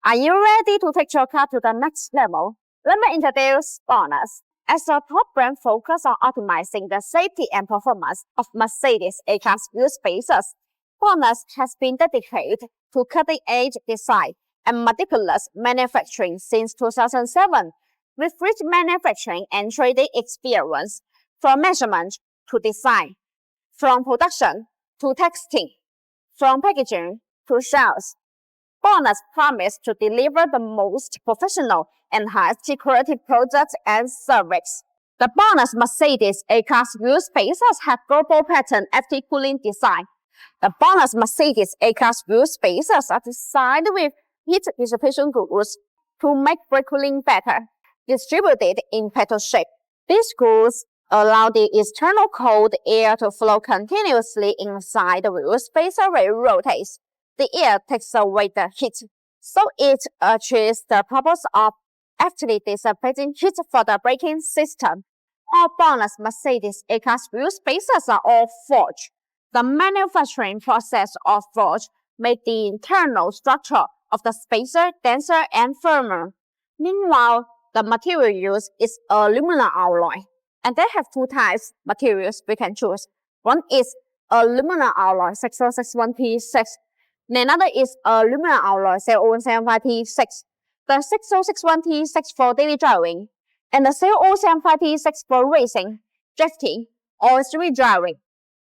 Are you ready to take your car to the next level? Let me introduce BONOSS. As a top brand focused on optimizing the safety and performance of Mercedes A-Class wheel spacers, BONOSS has been dedicated to cutting-edge design and meticulous manufacturing since 2007, with rich manufacturing and trading experience, from measurement to design, from production to testing, from packaging to sales. BONOSS promises to deliver the most professional and high-quality products and service. The BONOSS Mercedes A-Class wheel spacers have global pattern FT cooling design. The BONOSS Mercedes A-Class wheel spacers are designed with heat dissipation glues to make brake cooling better, distributed in petal shape. These glues allow the external cold air to flow continuously inside the wheel spacer when it rotates. The air takes away the heat, so it achieves the purpose of actually dissipating heat for the braking system. All BONOSS Mercedes A-Class wheel spacers are all forged. The manufacturing process of forge made the internal structure of the spacer denser and firmer. Meanwhile, the material used is aluminum alloy, and they have two types materials we can choose. One is aluminum alloy 6061T6. Another is aluminum alloy 0075T6. The 6061T6 for daily driving, and the 0075T6 for racing, drifting, or street driving.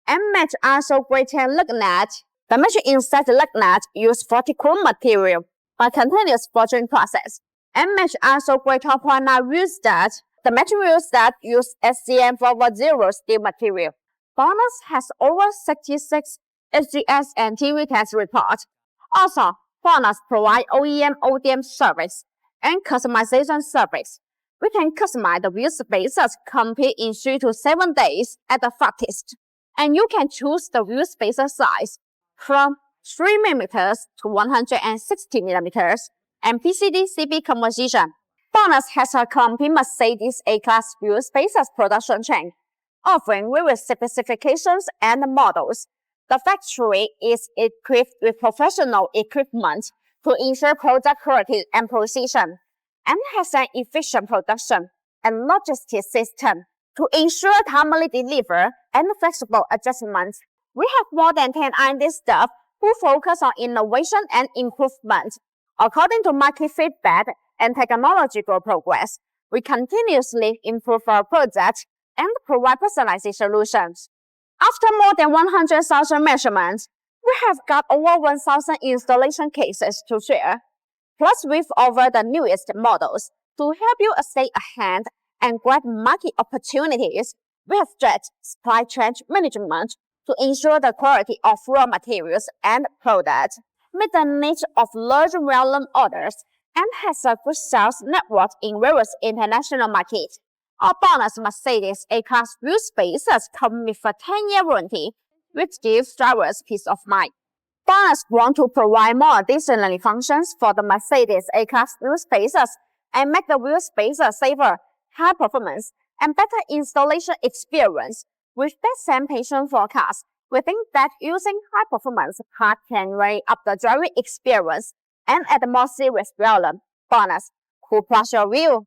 And match also grade 10 lug nut. The match inside the lug nut use vertical material by continuous forging process. And match also grade 12.9 wheel stud. The material stud use SCM 410 steel material. BONOSS has over 66 SGS and TV test report. Also, BONOSS provide OEM ODM service and customization service. We can customize the wheel spacers complete in 3 to 7 days at the fastest. And you can choose the wheel spacer size from 3 mm to 160 mm and PCD-CB composition. BONOSS has a complete Mercedes A-Class wheel spacers production chain, offering various specifications and models. The factory is equipped with professional equipment to ensure product quality and precision, and has an efficient production and logistics system to ensure timely delivery and flexible adjustments. We have more than 10 R&D staff who focus on innovation and improvement. According to market feedback and technological progress, we continuously improve our products and provide personalized solutions. After more than 100,000 measurements, we have got over 1,000 installation cases to share. Plus, we've offered the newest models to help you stay ahead and grab market opportunities. We have stretched supply chain management to ensure the quality of raw materials and products, meet the needs of large volume orders, and has a good sales network in various international markets. Our BONOSS Mercedes A-Class wheel spacers come with a 10-year warranty, which gives drivers peace of mind. BONOSS want to provide more additional functions for the Mercedes A-Class wheel spacers and make the wheel spacer safer, high performance, and better installation experience. With that same patient forecast, we think that using high-performance parts can raise up the driving experience and add more serious volume. BONOSS, who plus your view.